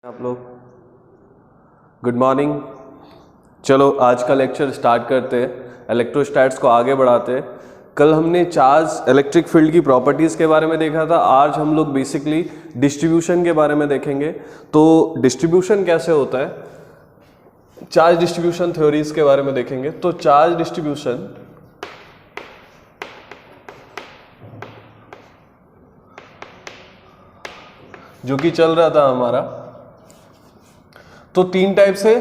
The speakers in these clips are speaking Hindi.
आप लोग गुड मॉर्निंग। चलो आज का लेक्चर स्टार्ट करते हैं, इलेक्ट्रोस्टैट्स को आगे बढ़ाते हैं। कल हमने चार्ज इलेक्ट्रिक फील्ड की प्रॉपर्टीज़ के बारे में देखा था, आज हम लोग बेसिकली डिस्ट्रीब्यूशन के बारे में देखेंगे। तो डिस्ट्रीब्यूशन कैसे होता है, चार्ज डिस्ट्रीब्यूशन थ्योरीज के बारे में देखेंगे। तो चार्ज डिस्ट्रीब्यूशन जो कि चल रहा था हमारा, तो तीन टाइप से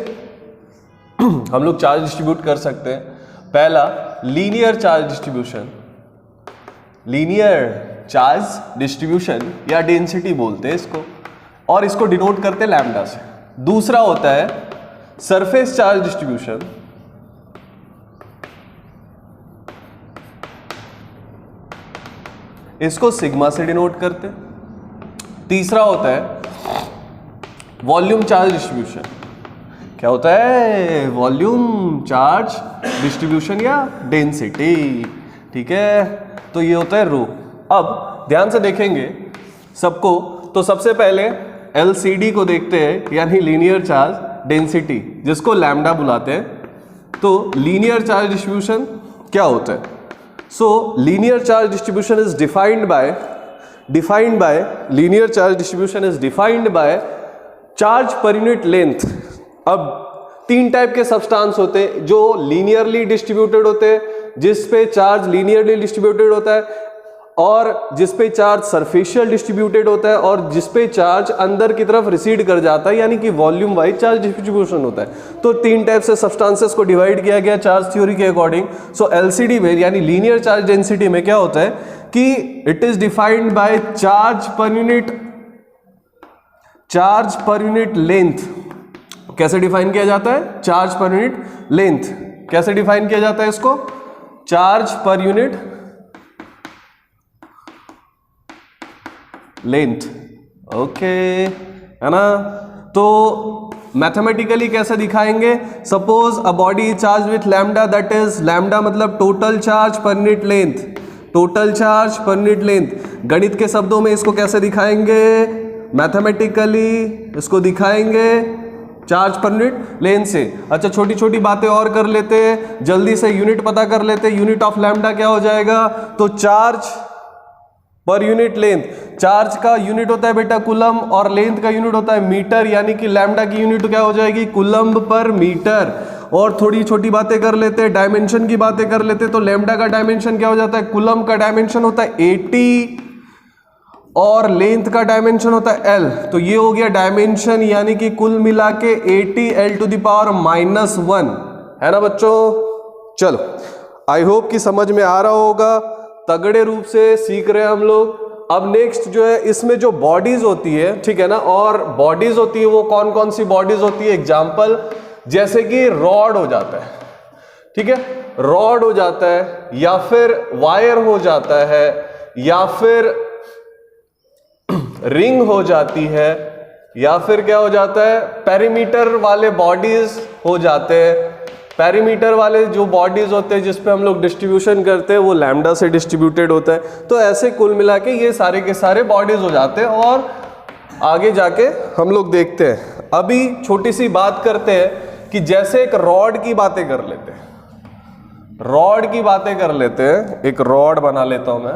हम लोग चार्ज डिस्ट्रीब्यूट कर सकते हैं। पहला linear charge distribution, linear charge distribution या डेंसिटी बोलते हैं इसको, और इसको डिनोट करते हैं लैम्डा से। दूसरा होता है सरफेस चार्ज डिस्ट्रीब्यूशन, इसको सिग्मा से डिनोट करते हैं। तीसरा होता है वॉल्यूम चार्ज डिस्ट्रीब्यूशन। क्या होता है? वॉल्यूम चार्ज डिस्ट्रीब्यूशन या डेंसिटी। ठीक है, तो ये होता है रो। अब ध्यान से देखेंगे सबको, तो सबसे पहले एलसीडी को देखते हैं, यानी लीनियर चार्ज डेंसिटी, जिसको लैम्डा बुलाते हैं। तो लीनियर चार्ज डिस्ट्रीब्यूशन क्या होता है? सो linear charge distribution is defined by linear charge distribution is defined by charge per unit length. अब तीन टाइप के सब्सटेंस होते हैं जो लीनियरली डिस्ट्रीब्यूटेड होते हैं, जिस पे चार्ज लीनियरली डिस्ट्रीब्यूटेड होता है, और जिस पे चार्ज सरफेशियल डिस्ट्रीब्यूटेड होता है, और जिस पे चार्ज अंदर की तरफ रिसीड कर जाता है, यानी कि वॉल्यूम वाइज चार्ज डिस्ट्रीब्यूशन होता है। तो तीन टाइप से सब्सटेंसेस को डिवाइड किया गया चार्ज थ्योरी के अकॉर्डिंग। सो एलसीडी में यानी लीनियर चार्ज डेंसिटी में क्या होता है कि it is defined by charge per unit length. कैसे डिफाइन किया जाता है? Charge per unit length. कैसे डिफाइन किया जाता है इसको? Charge per unit length. Okay, है ना? तो मैथमेटिकली कैसे दिखाएंगे? Suppose a body charge with lambda, that is lambda मतलब total charge per unit length, total charge per unit length. गणित के शब्दों में इसको कैसे दिखाएंगे? मैथमेटिकली इसको दिखाएंगे चार्ज पर यूनिट लेंथ से। अच्छा, छोटी छोटी बातें और कर लेते हैं, जल्दी से यूनिट पता कर लेते हैं। यूनिट ऑफ लैम्डा क्या हो जाएगा? तो charge per unit length, charge का यूनिट होता है बेटा कूलम, और लेंथ का यूनिट होता है मीटर, यानी कि लैम्डा की यूनिट क्या हो जाएगी? Coulomb per metre. और थोड़ी छोटी बातें कर लेते हैं, डायमेंशन की बातें कर लेते हैं। तो लैम्डा का डायमेंशन क्या हो जाता है? कूलम का डायमेंशन होता है 80 और लेंथ का डायमेंशन होता है L। तो ये हो गया डायमेंशन, यानी कि कुल मिला के 80 L⁻⁻1, है ना बच्चों? चलो, आई होप कि समझ में आ रहा होगा, तगड़े रूप से सीख रहे हैं हम लोग। अब नेक्स्ट जो है, इसमें जो बॉडीज होती है, ठीक है ना, और बॉडीज होती है वो कौन कौन सी बॉडीज होती है? एग्जाम्पल जैसे कि रॉड हो जाता है, ठीक है, रॉड हो जाता है, या फिर वायर हो जाता है, या फिर रिंग हो जाती है, या फिर क्या हो जाता है? पेरीमीटर वाले बॉडीज हो जाते हैं। पेरीमीटर वाले जो बॉडीज होते हैं जिसपे हम लोग डिस्ट्रीब्यूशन करते हैं, वो लैम्डा से डिस्ट्रीब्यूटेड होता है। तो ऐसे कुल मिला के ये सारे के सारे बॉडीज हो जाते हैं, और आगे जाके हम लोग देखते हैं। अभी छोटी सी बात करते हैं कि जैसे एक रॉड की बातें कर लेते हैं, रॉड की बातें कर लेते हैं। एक रॉड बना लेता हूं मैं,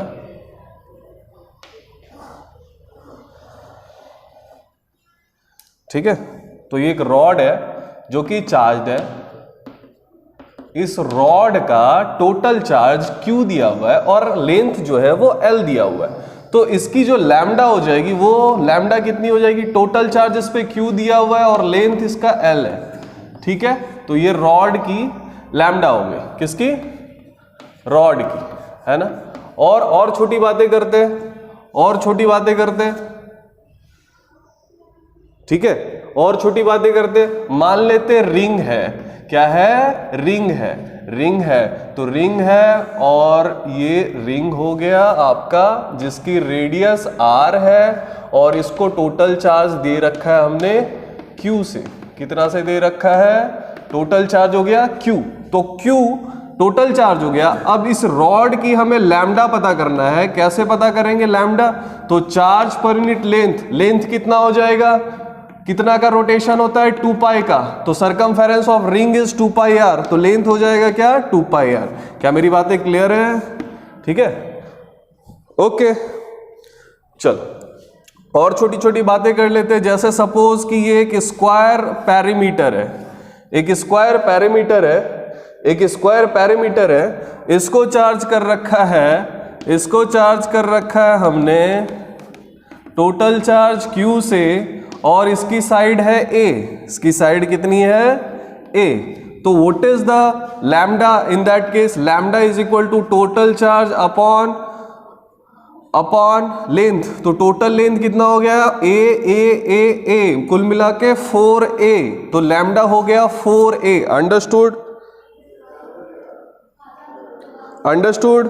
ठीक है। तो ये एक रॉड है जो कि चार्ज है। इस रॉड का टोटल चार्ज Q दिया हुआ है, और लेंथ जो है वो L दिया हुआ है। तो इसकी जो लैम्डा हो जाएगी, वो लैम्डा कितनी हो जाएगी? टोटल चार्ज इस पे Q दिया हुआ है और लेंथ इसका L है, ठीक है। तो ये रॉड की लैम्डा हो गई, किसकी? रॉड की, है ना। और छोटी बातें करते हैं, और छोटी बातें करते हैं, ठीक है, और छोटी बातें करते। मान लेते रिंग है। क्या है? रिंग है, रिंग है। तो रिंग है, और ये रिंग हो गया आपका, जिसकी रेडियस R है, और इसको टोटल चार्ज दे रखा है हमने Q से। कितना से दे रखा है? टोटल चार्ज हो गया Q। तो Q टोटल चार्ज हो गया। अब इस रॉड की हमें लैम्डा पता करना है। कैसे पता करेंगे लैम्डा? तो charge per unit length, length कितना हो जाएगा? कितना का रोटेशन होता है 2 पाई का, तो circumference of ring is 2 pi r, तो लेंथ हो जाएगा क्या 2 पाई आर। क्या मेरी बातें क्लियर है? ठीक है, ओके। चलो और छोटी छोटी बातें कर लेते हैं। जैसे सपोज कि ये एक स्क्वायर पैरामीटर है, एक स्क्वायर पैरामीटर है, एक स्क्वायर पैरामीटर है, इसको चार्ज कर रखा है, इसको चार्ज कर रखा है हमने टोटल चार्ज Q से, और इसकी साइड है A, इसकी साइड कितनी है A। तो what is the lambda in that case? Lambda is equal to total charge upon length. तो टोटल लेंथ कितना हो गया A, कुल मिला के 4A, तो लैम्डा हो गया 4A। अंडरस्टूड?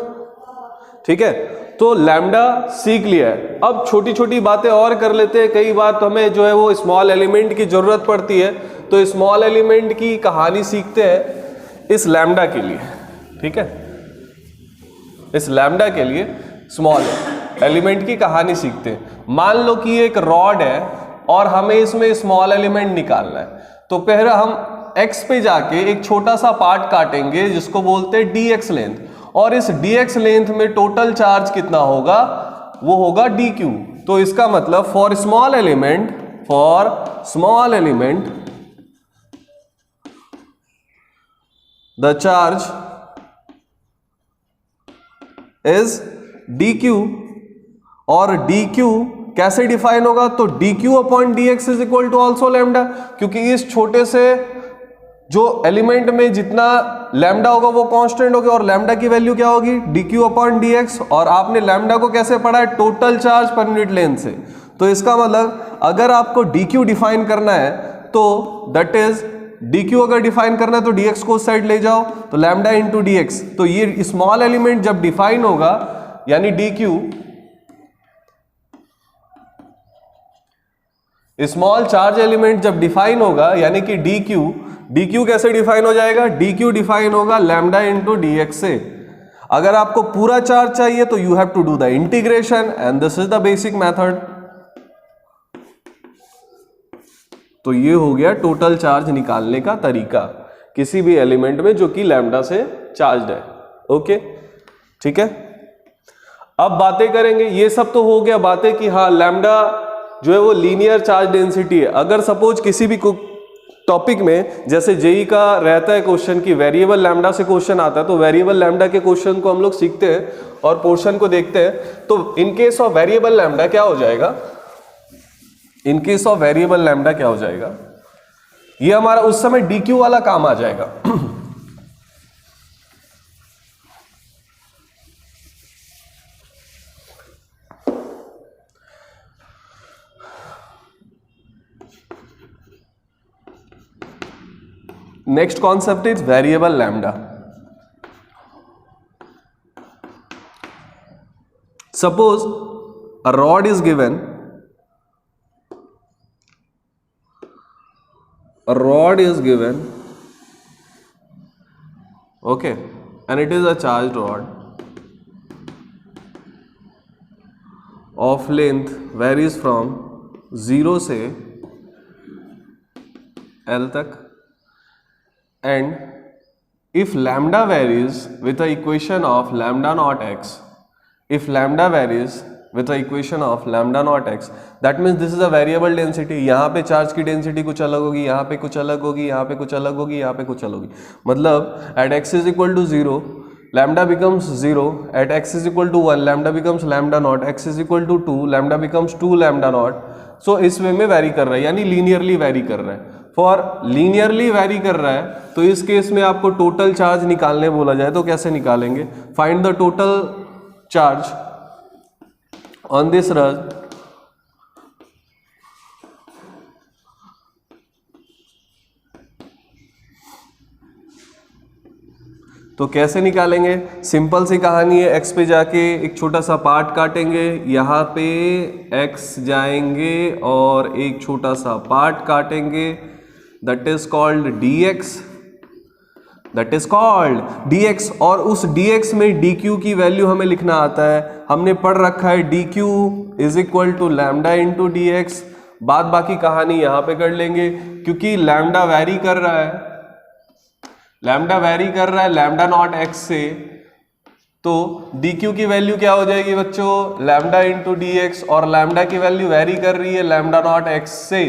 ठीक है, तो लैम्डा सीख लिया है। अब छोटी छोटी बातें और कर लेते हैं। कई बार तो हमें जो है वो स्मॉल एलिमेंट की जरूरत पड़ती है, तो स्मॉल एलिमेंट की कहानी सीखते हैं इस लैम्डा के लिए। ठीक है, इस लैम्डा के लिए स्मॉल एलिमेंट की कहानी सीखते हैं। मान लो कि एक रॉड है और हमें इसमें स्मॉल एलिमेंट निकालना है, तो पहले हम x पे जाके एक छोटा सा पार्ट काटेंगे जिसको बोलते हैं dx लेंथ, और इस dx लेंथ में टोटल चार्ज कितना होगा? वो होगा dq। तो इसका मतलब for small element the charge is dq, और dq कैसे डिफाइन होगा? तो dq upon dx is equal to also lambda, क्योंकि इस छोटे से जो एलिमेंट में जितना लैम्डा होगा वो कांस्टेंट होगा, और लैम्डा की वैल्यू क्या होगी? dq upon dx। और आपने लैम्डा को कैसे पढ़ा है? Total charge per unit length से। तो इसका मतलब अगर आपको dq डिफाइन करना है तो दैट इज dq अगर डिफाइन करना है तो dx को उस साइड ले जाओ, तो लैम्डा इंटू dx। तो ये स्मॉल एलिमेंट जब डिफाइन होगा यानी dq, स्मॉल चार्ज एलिमेंट जब डिफाइन होगा यानी कि dq कैसे डिफाइन हो जाएगा? dq डिफाइन होगा लैम्डा इंटू dx से। अगर आपको पूरा चार्ज चाहिए तो you have to do the integration, and this is the basic method. तो ये हो गया टोटल चार्ज निकालने का तरीका किसी भी एलिमेंट में जो कि लैम्डा से चार्ज्ड है। ओके, ठीक है। अब बातें करेंगे, ये सब तो हो गया बातें कि हाँ लैम्डा जो है वो लीनियर चार्ज डेंसिटी है। अगर सपोज किसी भी टॉपिक में जैसे जेई का रहता है क्वेश्चन की वेरिएबल लैम्डा से क्वेश्चन आता है, तो वेरिएबल लैम्डा के क्वेश्चन को हम लोग सीखते हैं और पोर्शन को देखते हैं। तो in case of variable lambda क्या हो जाएगा? In case of variable lambda क्या हो जाएगा? ये हमारा उस समय डीक्यू वाला काम आ जाएगा। Next concept is variable lambda. Suppose a rod is given, okay, and it is a charged rod of length varies from 0 से L तक, and if lambda varies with the equation of lambda naught x, if lambda varies with the equation of lambda naught x, that means this is a variable density। यहाँ पे चार्ज की डेंसिटी कुछ अलग होगी, यहाँ पे कुछ अलग होगी, यहाँ पे कुछ अलग होगी, यहाँ पे कुछ अलग होगी। मतलब at x is equal to 0 lambda becomes 0, at x is equal to 1 lambda becomes lambda naught, x is equal to 2 lambda becomes 2 lambda naught। सो इस वे में वैरी कर रहा है, यानी लीनियरली वैरी कर रहा है। फॉर लीनियरली वैरी कर रहा है तो इस केस में आपको टोटल चार्ज निकालने बोला जाए तो कैसे निकालेंगे? Find the total charge on this rod. तो कैसे निकालेंगे? सिंपल सी कहानी है, x पे जाके एक छोटा सा पार्ट काटेंगे, यहाँ पे x जाएंगे और एक छोटा सा पार्ट काटेंगे, that is called dx, that is called dx। और उस dx में dq की वैल्यू हमें लिखना आता है। हमने पढ़ रखा है dq is equal to lambda into dx बाद बाकी कहानी यहां पे कर लेंगे, क्योंकि लैम्डा वैरी कर रहा है, लैम्डा नॉट एक्स से, तो dq की वैल्यू क्या हो जाएगी बच्चों, लैम्डा इंटू डी एक्स, और लैम्डा की वैल्यू वैरी कर रही है लैम्डा नॉट एक्स से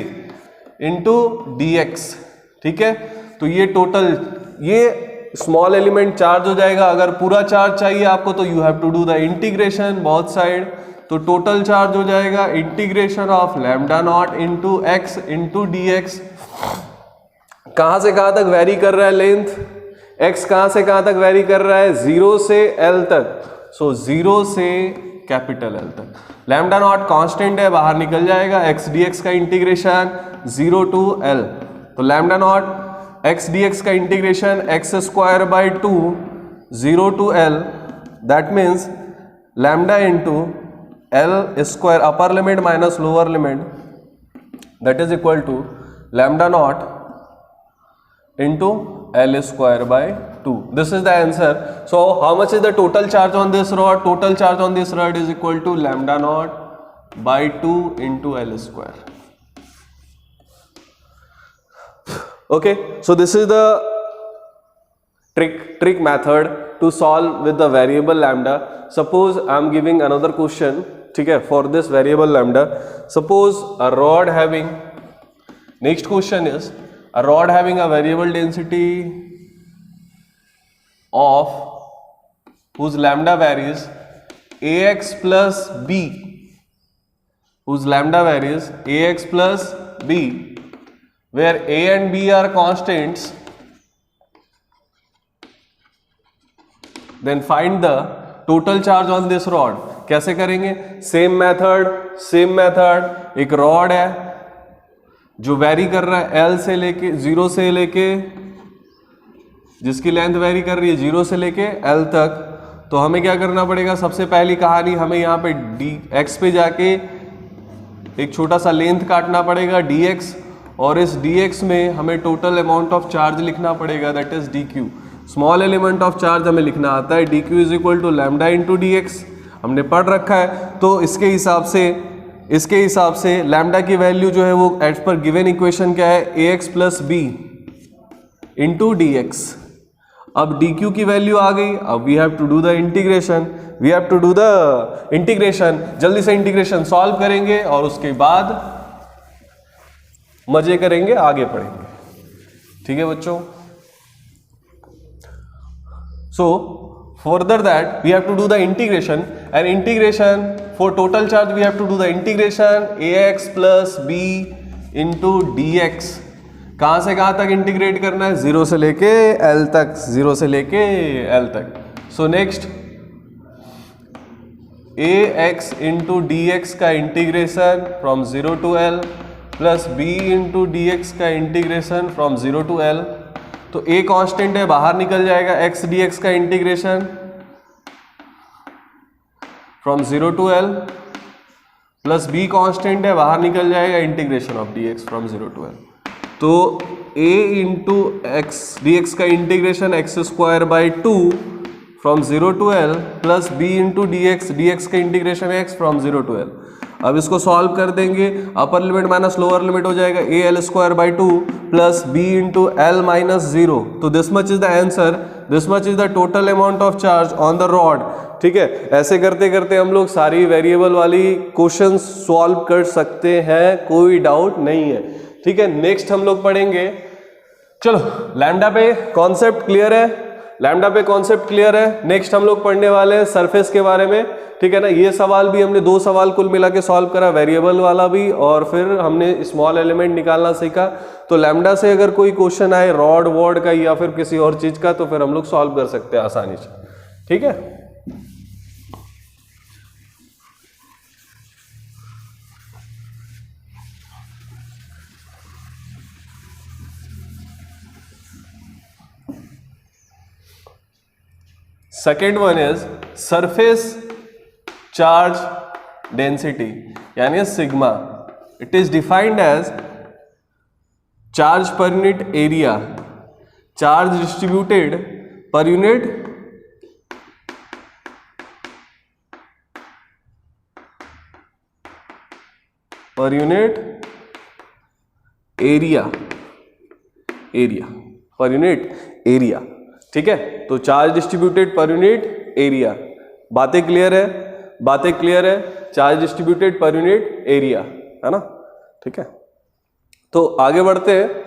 इंटू डी एक्स। ठीक है, तो ये टोटल, ये स्मॉल एलिमेंट चार्ज हो जाएगा। अगर पूरा चार्ज चाहिए आपको तो you have to do the integration both side, तो टोटल चार्ज हो जाएगा integration of lambda naught into x into d x. कहां से कहां तक वैरी कर रहा है लेंथ, x कहां से कहां तक वैरी कर रहा है, 0 से l तक, सो 0 से कैपिटल L तक। लैम्डा नॉट कांस्टेंट है, बाहर निकल जाएगा, x dx का इंटीग्रेशन 0 टू l, तो लैम्डा नॉट x dx का integration x square by 2 0 to l, that means lambda into l square upper limit minus lower limit, that is equal to lambda naught into L square by 2. This is the answer. So how much is the total charge on this rod? Total charge on this rod is equal to lambda naught by 2 into L square. Okay, so this is the trick method to solve with the variable lambda. Suppose I am giving another question, ठीक है, for this variable lambda. Suppose a rod having, next question is a rod having a variable density of whose lambda varies ax plus b, whose lambda varies ax plus b, where a and b are constants, then find the total charge on this rod. कैसे करेंगे, सेम मेथड, एक रॉड है जो वैरी कर रहा है L से लेके 0 से लेके, जिसकी लेंथ वैरी कर रही है 0 से लेके L तक, तो हमें क्या करना पड़ेगा, सबसे पहली कहानी हमें यहाँ पे dx पे जाके एक छोटा सा लेंथ काटना पड़ेगा dx, और इस dx में हमें टोटल अमाउंट ऑफ चार्ज लिखना पड़ेगा, that is dq। Small element of charge हमें लिखना आता है, dq is equal to lambda into dx, हमने पढ़ रखा है। तो इसके हिसाब से लैम्डा की वैल्यू जो है वो एज पर गिवन इक्वेशन क्या है, ax plus b into d x. अब dq की वैल्यू आ गई, अब we have to do the integration, जल्दी से इंटीग्रेशन सॉल्व करेंगे और उसके बाद मजे करेंगे, आगे पढ़ेंगे। ठीक है बच्चों, so further that we have to do the integration, and integration for total charge we have to do the integration ax plus b into dx। कहां से कहां तक इंटीग्रेट करना है, 0 से लेके L तक, 0 से लेके L तक। So next ax into dx का integration from 0 to L plus b into dx का इंटीग्रेशन फ्रॉम 0 टू L, तो a कांस्टेंट है, बाहर निकल जाएगा, x dx का integration from 0 to L plus b constant है, बाहर निकल जाएगा, integration of dx from 0 to L। तो a इंटू एक्स dx का integration x square by 2 from 0 to L plus b into dx का integration x from 0 to L। अब इसको सॉल्व कर देंगे, upper limit minus lower limit हो जाएगा, a l square by 2 plus b into l minus 0। तो this much is the answer, this much is the total amount of charge on the rod. ठीक है, ऐसे करते करते हम लोग सारी वेरिएबल वाली क्वेश्चन सॉल्व कर सकते हैं, कोई डाउट नहीं है। ठीक है, नेक्स्ट हम लोग पढ़ेंगे, चलो लैम्डा पे कॉन्सेप्ट क्लियर है, नेक्स्ट हम लोग पढ़ने वाले हैं सरफेस के बारे में। ठीक है ना, ये सवाल भी हमने 2 सवाल कुल मिला के सॉल्व करा, वेरिएबल वाला भी, और फिर हमने स्मॉल एलिमेंट निकालना सीखा। तो लैम्डा से अगर कोई क्वेश्चन आए रॉड वॉर्ड का या फिर किसी और चीज का, तो फिर हम लोग सॉल्व कर सकते हैं आसानी से। ठीक है, second one is surface charge density यानी sigma. It is defined as charge per unit area, charge distributed per unit area, area per unit area, ठीक है। तो charge distributed per unit area, बातें क्लियर है, बातें क्लियर है, charge distributed per unit area, है ना, ठीक है। तो आगे बढ़ते हैं,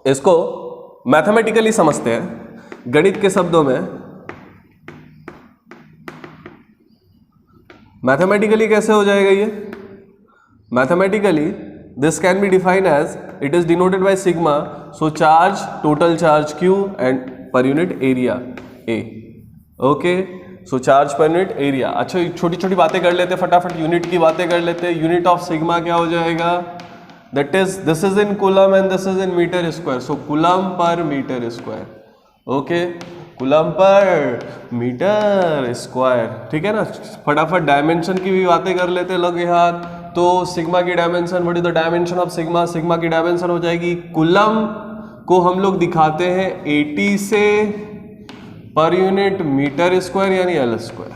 इसको मैथमेटिकली समझते हैं, गणित के शब्दों में। मैथमेटिकली कैसे हो जाएगा ये? Mathematically this can be defined as, it is denoted by sigma, so charge, total charge Q and per unit area A, okay. So charge per unit area. अच्छा, छोटी छोटी बातें कर लेते हैं फटाफट, यूनिट की बातें कर लेते हैं। यूनिट ऑफ सिग्मा क्या हो जाएगा? That is, this is in coulomb and this is in metre square, so coulomb per metre square, okay, coulomb per metre square, ठीक है ना। फटाफट डायमेंशन की भी बातें कर लेते हैं लगे हाथ। तो सिग्मा की dimension, what is the dimension of sigma? Sigma की डायमेंशन हो जाएगी, कूलम को हम लोग दिखाते हैं 80 से पर यूनिट मीटर स्क्वायर यानी L स्क्वायर,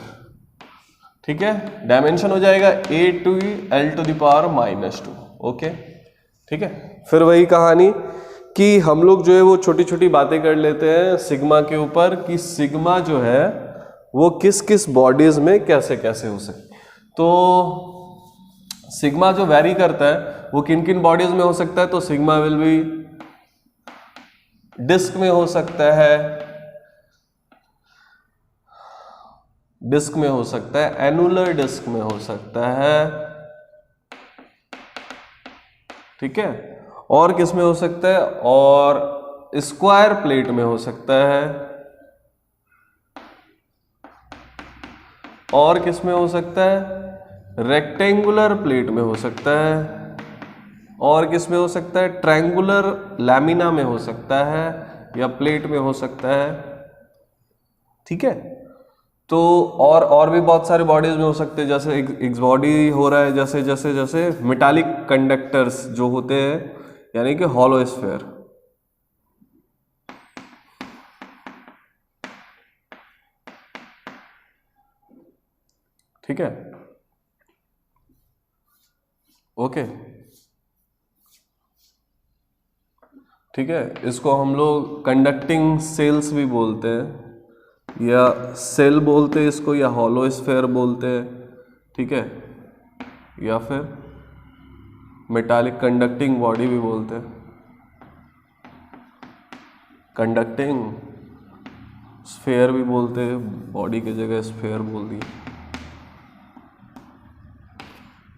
ठीक है। डायमेंशन हो जाएगा A to L to the power -2, okay, ठीक है। फिर वही कहानी कि हम लोग जो है वो छोटी छोटी बातें कर लेते हैं सिग्मा के ऊपर, कि सिग्मा जो है वो किस किस बॉडीज में कैसे कैसे हो सकती। तो सिग्मा जो वैरी करता है वो किन किन बॉडीज में हो सकता है? तो सिग्मा विल बी डिस्क में हो सकता है, डिस्क में हो सकता है, एनुलर डिस्क में हो सकता है, ठीक है। और किस में हो सकता है? और स्क्वायर प्लेट में हो सकता है, और किस में हो सकता है? रेक्टेंगुलर प्लेट में हो सकता है, और किस में हो सकता है? ट्रायंगुलर लैमिना में हो सकता है, या प्लेट में हो सकता है, ठीक है। तो और भी बहुत सारे बॉडीज में हो सकते हैं, जैसे एक बॉडी हो रहा है, जैसे जैसे जैसे मेटालिक कंडक्टर्स जो होते हैं, यानी कि हॉलो स्फीयर, ठीक है, ओके, ठीक है। इसको हम लोग कंडक्टिंग सेल्स भी बोलते हैं, या सेल बोलते हैं इसको, या हॉलो स्फीयर बोलते हैं, ठीक है, या फिर मेटालिक कंडक्टिंग बॉडी भी बोलते हैं। कंडक्टिंग स्फीयर भी बोलते हैं, बॉडी की जगह स्फीयर बोल दी,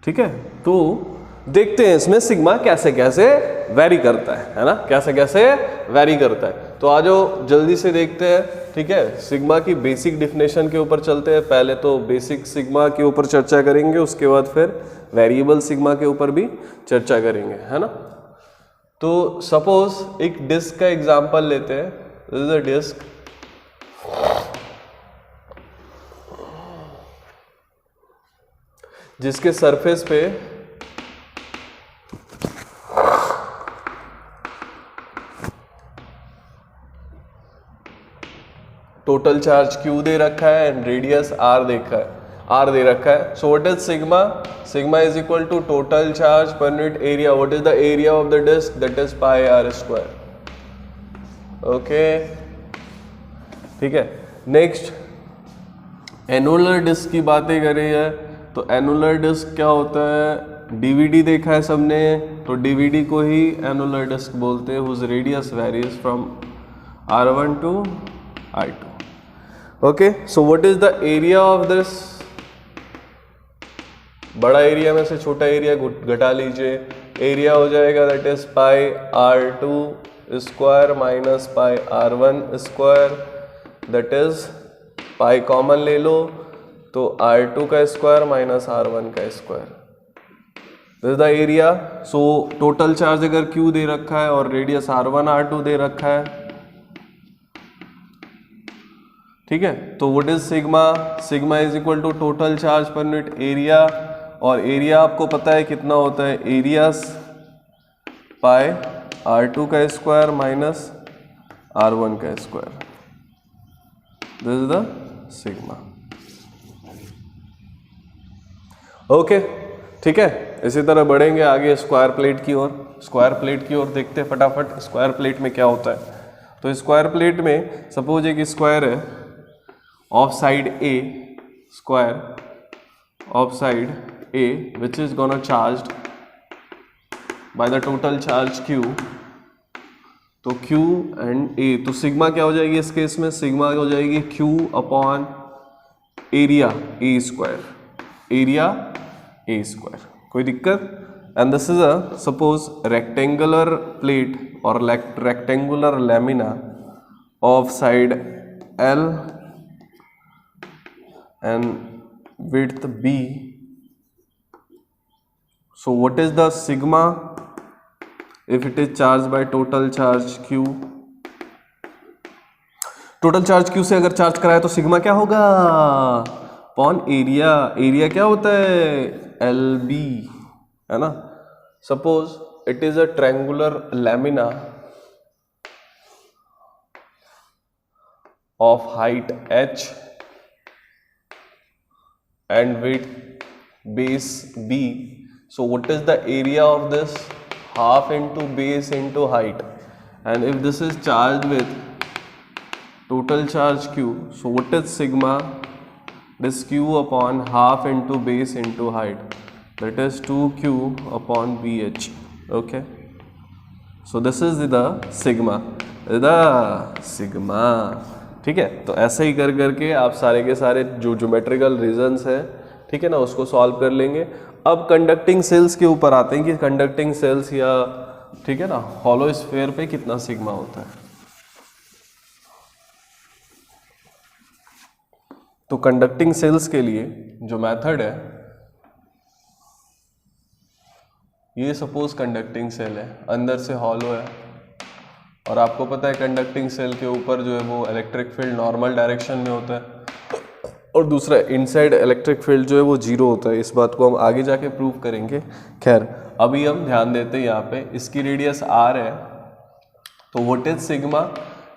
ठीक है। तो देखते हैं इसमें सिग्मा कैसे कैसे वैरी करता है ना, कैसे कैसे वैरी करता है। तो आ जाओ जल्दी से देखते हैं, ठीक है। सिग्मा की बेसिक डिफिनेशन के ऊपर चलते हैं। पहले तो बेसिक सिग्मा के ऊपर चर्चा करेंगे, उसके बाद फिर वेरिएबल सिग्मा के ऊपर भी चर्चा करेंगे, है ना। तो सपोज एक डिस्क का एग्जांपल लेते हैं। दिस इज अ डिस्क, जिसके सरफेस पे टोटल चार्ज Q दे रखा है एंड रेडियस R दे रखा है। So what is sigma? Sigma is equal to total charge per unit area. What is the area of the disc? That is pi R square, okay, ठीक है। नेक्स्ट एनुलर डिस्क की बातें करें है, तो एनुलर डिस्क क्या होता है? डीवीडी देखा है सबने, तो डीवीडी को ही एनुलर डिस्क बोलते हैं, whose radius varies from R1 to R2, okay. So what is the area of this? बड़ा एरिया में से छोटा एरिया घटा लीजिए, एरिया हो जाएगा that is pi R2 square minus pi R1 square, that is pi common ले लो तो R2 का स्क्वायर माइनस R1 का square, this is the area. So total charge अगर Q दे रखा है और रेडियस R1 R2 दे रखा है, ठीक है। तो what is sigma? Sigma is equal to total charge per unit area, और एरिया आपको पता है कितना होता है? एरिया पाई R2 का स्क्वायर माइनस R1 का square, this is the sigma, okay, ठीक है। इसी तरह बढ़ेंगे आगे स्क्वायर प्लेट की ओर। स्क्वायर प्लेट की ओर देखते हैं फटाफट, स्क्वायर प्लेट में क्या होता है। तो स्क्वायर प्लेट में सपोज एक स्क्वायर है, of side A square of side A which is gonna charged by the total charge Q। तो Q एंड A, तो सिग्मा क्या हो जाएगी इस केस में, सिग्मा हो जाएगी Q upon area a square, area a square. कोई दिक्कत? And this is a suppose rectangular plate और rectangular lamina of side L and width B. So what is the sigma if it is charged by total charge Q? Total charge Q से अगर चार्ज कराए तो सिग्मा क्या होगा, अपॉन एरिया। एरिया क्या होता है, LB, है ना। Suppose it is a triangular lamina of height H and width base B. So what is the area of this? Half into base into height. And if this is charged with total charge Q, so what is sigma? This Q upon half into base into height. That is 2Q upon BH. Okay. So this is the sigma. The sigma. ठीक है। तो ऐसे ही कर करके आप सारे के सारे जो ज्योमेट्रिकल रीजंस है, ठीक है ना, उसको सॉल्व कर लेंगे। अब कंडक्टिंग सेल्स के ऊपर आते हैं कि कंडक्टिंग सेल्स या, ठीक है ना, हॉलो स्फीयर पे कितना सिग्मा होता है। तो कंडक्टिंग सेल्स के लिए जो मेथड है, ये सपोज कंडक्टिंग सेल है, अंदर से हॉलो है, और आपको पता है कंडक्टिंग सेल के ऊपर जो है वो इलेक्ट्रिक फील्ड नॉर्मल डायरेक्शन में होता है, और दूसरा इनसाइड इलेक्ट्रिक फील्ड जो है वो जीरो होता है। इस बात को हम आगे जाके प्रूव करेंगे। खैर अभी हम ध्यान देते हैं यहाँ पे, इसकी रेडियस r है, तो what is sigma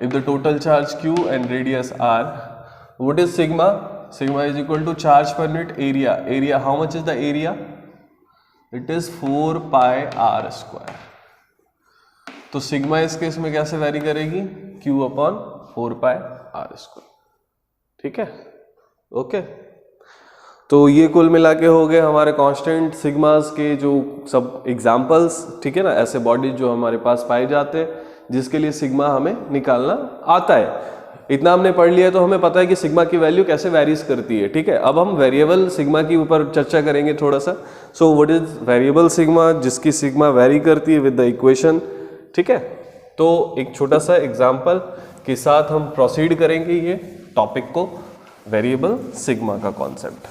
if the total charge Q and radius r, what is sigma? Sigma is equal to charge per unit area. Area, how much is the area? It is 4 pi r square. तो सिग्मा इस केस में कैसे वैरी करेगी, Q upon 4 pi r square. ठीक है, ओके। तो ये कुल मिला के हो गए हमारे कांस्टेंट सिग्मास के जो सब एग्जांपल्स, ठीक है ना, ऐसे बॉडीज जो हमारे पास पाए जाते हैं जिसके लिए सिग्मा हमें निकालना आता है। इतना हमने पढ़ लिया तो हमें पता है कि सिग्मा की वैल्यू कैसे वैरीज करती है। ठीक है, अब हम वेरिएबल सिग्मा के ऊपर चर्चा करेंगे थोड़ा सा। सो व्हाट इज वेरिएबल सिग्मा, जिसकी सिग्मा वैरी करती है विद द इक्वेशन। ठीक है, तो एक छोटा सा एग्जाम्पल के साथ हम प्रोसीड करेंगे ये टॉपिक को, वेरिएबल सिग्मा का कॉन्सेप्ट।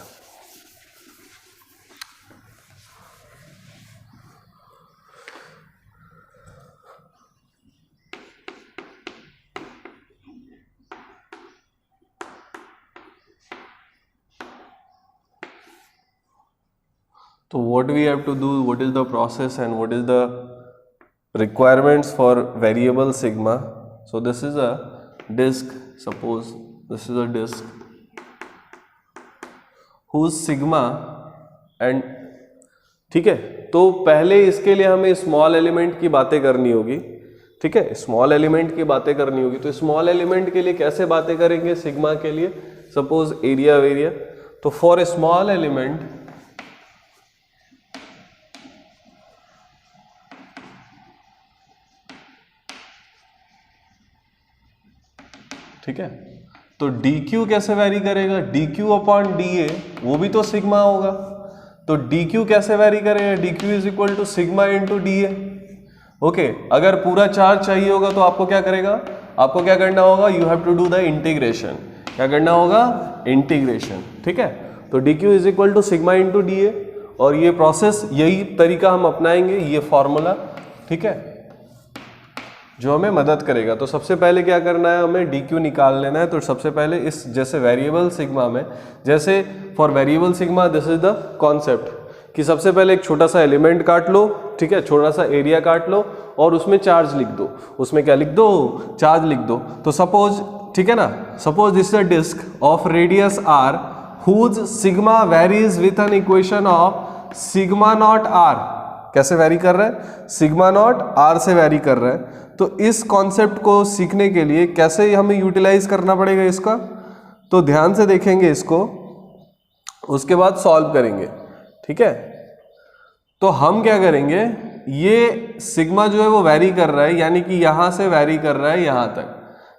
तो what we have to do, what is the process and what is the requirements for variable sigma. So this is a disk, suppose this is a disk whose sigma and, ठीक है, तो पहले इसके लिए हमें स्मॉल एलिमेंट की बातें करनी होगी। ठीक है, स्मॉल एलिमेंट की बातें करनी होगी। तो स्मॉल एलिमेंट के लिए कैसे बातें करेंगे सिग्मा के लिए? सपोज एरिया वेरिया, तो फॉर ए स्मॉल एलिमेंट ठीक है, तो dq कैसे वैरी करेगा? dq अपॉन dA, वो भी तो सिग्मा होगा। तो dq कैसे वैरी करेगा? dq is equal to sigma into dA। Okay, अगर पूरा चार्ज चाहिए होगा तो आपको क्या करेगा, आपको क्या करना होगा, you have to do the integration. क्या करना होगा? इंटीग्रेशन। ठीक है, तो dq is equal to sigma into dA, और ये प्रोसेस, यही तरीका हम अपनाएंगे, ये फॉर्मूला, ठीक है, जो हमें मदद करेगा। तो सबसे पहले क्या करना है, हमें dq निकाल लेना है। तो सबसे पहले इस, जैसे वेरिएबल सिग्मा में, जैसे for variable sigma this is the concept कि सबसे पहले एक छोटा सा एलिमेंट काट लो, ठीक है, छोटा सा एरिया काट लो और उसमें चार्ज लिख दो। उसमें क्या लिख दो? चार्ज लिख दो। तो सपोज, ठीक है ना, suppose this is a disc of radius r whose sigma varies with an equation of sigma naught r। कैसे वैरी कर रहा है, सिग्मा नॉट आर से वैरी कर रहा है। तो इस कॉन्सेप्ट को सीखने के लिए कैसे हमें यूटिलाइज करना पड़ेगा इसका, तो ध्यान से देखेंगे इसको, उसके बाद सॉल्व करेंगे, ठीक है। तो हम क्या करेंगे, ये सिग्मा जो है वो वैरी कर रहा है, यानी कि यहां से वैरी कर रहा है यहां तक,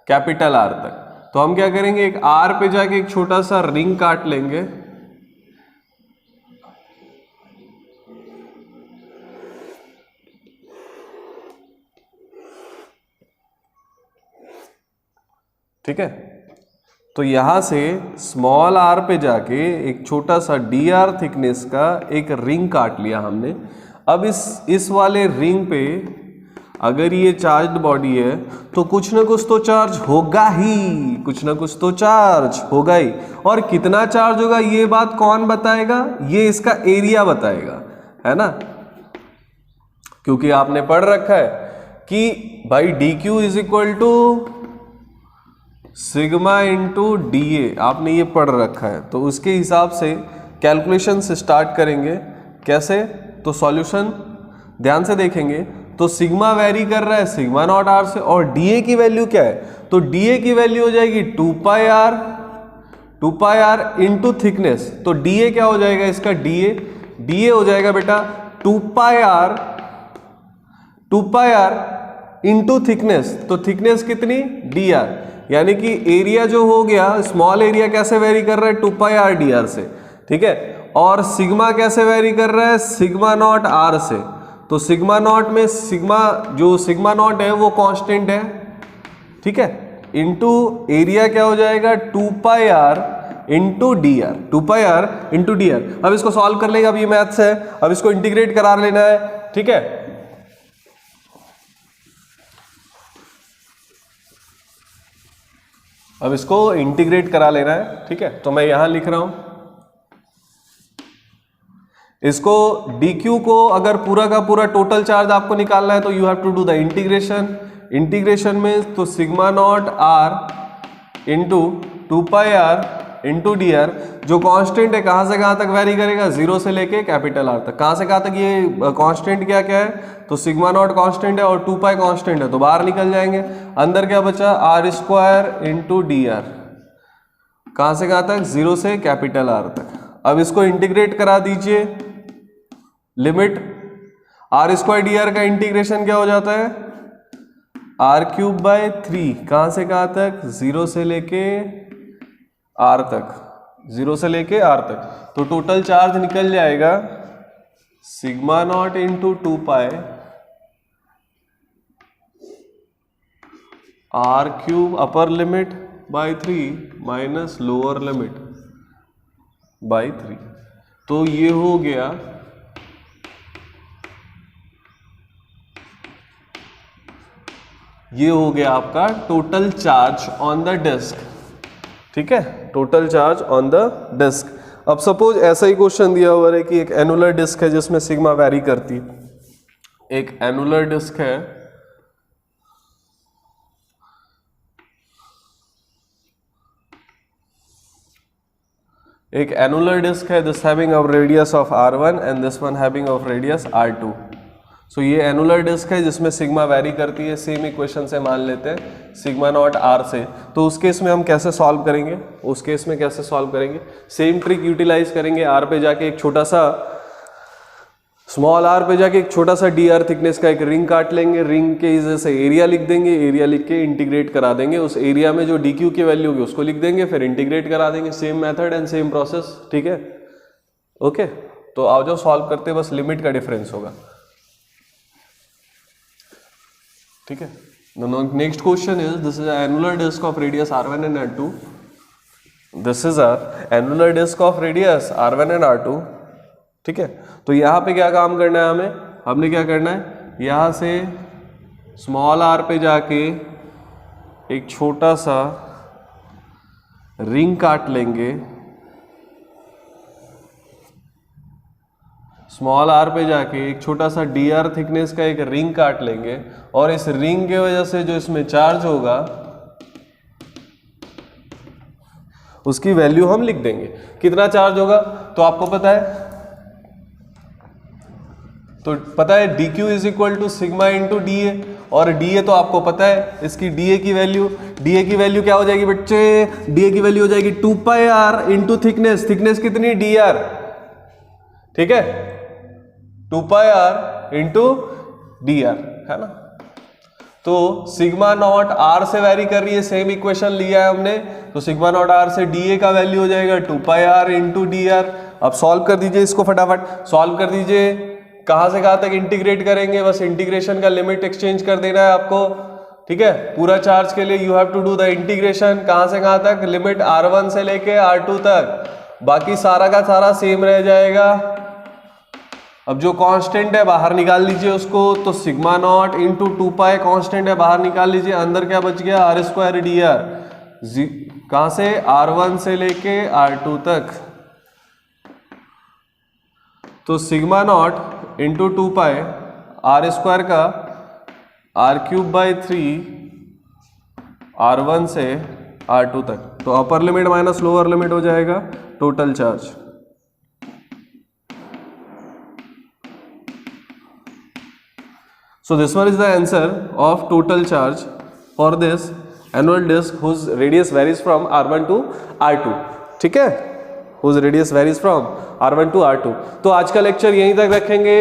कैपिटल आर तक। तो हम क्या करेंगे, एक आर पे जाके एक छोटा सा रिंग काट लेंगे, ठीक है। तो यहां से स्मॉल आर पे जाके एक छोटा सा डी आर थिकनेस का एक रिंग काट लिया हमने। अब इस वाले रिंग पे अगर ये चार्ज्ड बॉडी है तो कुछ ना कुछ तो चार्ज होगा ही, कुछ ना कुछ तो चार्ज होगा ही। और कितना चार्ज होगा ये बात कौन बताएगा, ये इसका एरिया बताएगा, है ना। क्योंकि आपने पढ़ रखा है कि भाई d q is equal to sigma into d a, आपने ये पढ़ रखा है। तो उसके हिसाब से कैलकुलेशन से स्टार्ट करेंगे। कैसे, तो सॉल्यूशन ध्यान से देखेंगे। तो सिग्मा वैरी कर रहा है सिग्मा नॉट आर से, और डी ए की वैल्यू क्या है, तो डी ए की वैल्यू हो जाएगी 2 पाई आर इंटू थिकनेस। तो डी ए क्या हो जाएगा इसका, डी ए हो जाएगा बेटा 2 पाई आर इंटू थिकनेस। तो थिकनेस कितनी, डी आर, यानी कि एरिया जो हो गया, स्मॉल एरिया कैसे वेरी कर रहा है 2 पाई आर डी आर से, ठीक है। और सिग्मा कैसे वेरी कर रहा है, सिग्मा नॉट आर से। तो सिग्मा नॉट में सिग्मा नॉट है वो कांस्टेंट है, ठीक है, इंटू एरिया क्या हो जाएगा 2 pi r into d r, 2 pi r into d r. अब इसको सॉल्व कर लेंगे, अब ये मैथ्स है, अब इसको इंटीग्रेट करा लेना है, ठीक है। अब इसको इंटीग्रेट करा लेना है, ठीक है। तो मैं यहां लिख रहा हूं इसको, dq को अगर पूरा का पूरा टोटल चार्ज आपको निकालना है तो you have to do the integration में तो sigma naught r into 2 pi r into d r, जो कांस्टेंट है कहां से कहां तक वेरी करेगा, 0 से लेके कैपिटल आर तक। कहां से कहां तक, ये कांस्टेंट क्या क्या है, तो सिग्मा नॉट कांस्टेंट है और 2 पाई कांस्टेंट है, तो बाहर निकल जाएंगे। अंदर क्या बचा, r square into d r, कहां से कहां तक, 0 से कैपिटल आर तक। अब इसको इंटीग्रेट करा दीजिए, limit r square d r का इंटीग्रेशन क्या हो जाता है, आर क्यूब बाय 3, कहां से कहां तक, 0 से लेके आर तक, 0 से लेके आर तक। तो टोटल चार्ज निकल जाएगा sigma naught into 2 pi r cube upper limit by 3 minus lower limit by 3। तो ये हो गया आपका total charge on the disc, ठीक है, total charge on the disc. अब सपोज ऐसा ही क्वेश्चन दिया हुआ है कि एक एनुलर डिस्क है जिसमें सिग्मा वैरी करती है, एक एनुलर डिस्क है, this having of radius of r1 and this one having of radius r2। सो ये एनुलर डिस्क है जिसमें सिग्मा वैरी करती है, सेम इक्वेशन से मान लेते हैं सिग्मा नॉट आर से। तो उस केस में हम कैसे सॉल्व करेंगे, सेम ट्रिक यूटिलाइज करेंगे। आर पे जाके एक छोटा सा, स्मॉल आर पे जाके एक छोटा सा डी आर थिकनेस का एक रिंग काट लेंगे, रिंग के वजह से एरिया लिख देंगे, एरिया लिख के इंटीग्रेट करा देंगे, उस एरिया में जो डी क्यू की वैल्यू होगी उसको लिख देंगे, फिर इंटीग्रेट करा देंगे। Same method and same process, ठीक है, ओके। तो आओ जो सॉल्व करते हैं, बस लिमिट का डिफरेंस होगा, ठीक है। Next question is, this is annular disc of radius r1 and r2, this is a annular disc of radius r1 and r2, ठीक है। तो यहाँ पे क्या काम करना है हमने क्या करना है, यहाँ से स्मॉल r पे जाके एक छोटा सा रिंग काट लेंगे, स्मॉल आर पे जाके एक छोटा सा डी आर थिकनेस का एक रिंग काट लेंगे, और इस रिंग के वजह से जो इसमें चार्ज होगा उसकी वैल्यू हम लिख देंगे। कितना चार्ज होगा तो आपको पता है, तो पता है d q is equal to sigma into d a, और डी ए तो आपको पता है इसकी डी ए की वैल्यू क्या हो जाएगी बच्चे, डी ए की वैल्यू हो जाएगी 2 pi r into thickness, thickness कितनी डी आर, ठीक है 2 pi r into d are, है ना। तो सिग्मा नॉट आर से वैरी कर रही है, सेम इक्वेशन लिया है हमने, तो सिग्मा नॉट आर से डी ए का वैल्यू हो जाएगा 2 pi r into d r. अब सॉल्व कर दीजिए इसको, फटाफट सॉल्व कर दीजिए। कहां से कहां तक इंटीग्रेट करेंगे, बस इंटीग्रेशन का लिमिट एक्सचेंज कर देना है आपको, ठीक है। पूरा चार्ज के लिए you have to do the integration, कहां से कहां तक, लिमिट R1 से लेके R2 तक, बाकी सारा का सारा सेम रह जाएगा। अब जो कांस्टेंट है बाहर निकाल लीजिए उसको, तो सिग्मा नॉट इंटू 2 पाई कांस्टेंट है बाहर निकाल लीजिए, अंदर क्या बच गया आर स्क्वायर डी आर, कहां से R1 से लेके R2 तक, तो sigma naught into 2 pi R square का आर क्यूब बाई 3 R1 से R2 तक, तो upper limit minus lower limit हो जाएगा total charge. So this one is the answer of total charge for this annual disk whose radius varies from R1 to R2, ठीक है, whose radius varies from R1 to R2। तो आज का लेक्चर यहीं तक रखेंगे,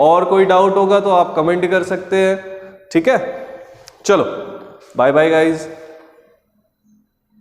और कोई डाउट होगा तो आप कमेंट कर सकते हैं, ठीक है। चलो बाय बाय गाइज।